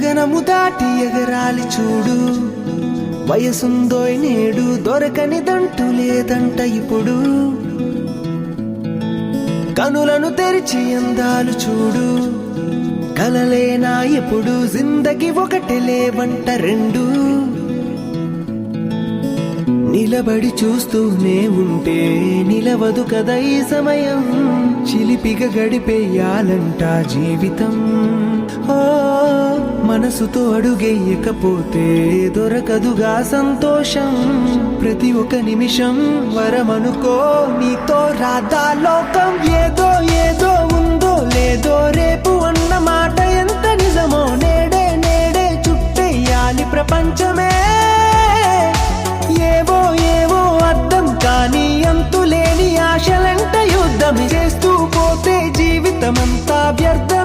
గగనము దాటి ఎగరాలి చూడు, వయసుందోయ్ నేడు దొరకనిదంటూ లేదంట ఇప్పుడు. కనులను తెరిచి అందాలు చూడు, కలలేనా ఎప్పుడు, జిందగి ఒకటి లేవంట రెండు. నిలబడి చూస్తూనే ఉంటే నిలవదు కదా ఈ సమయం, చిలిపిగా గడిపేయాలంట జీవితం. ఓ మనసుతో అడుగేయకపోతే దొరకదుగా సంతోషం, ప్రతి ఒక్క నిమిషం వరమనుకో, నీతో రాదా లోకం. ఏదో ఏదో ఉందో లేదో రేపు అన్న మాట ఎంత నిజమో, నేడే నేడే చుట్టేయాలి ప్రపంచమే. ఏవో ఏవో అర్థం కానీ అంతులేని ఆశలంట యుద్ధం చేస్తూ పోతే జీవితమంతా వ్యర్థం.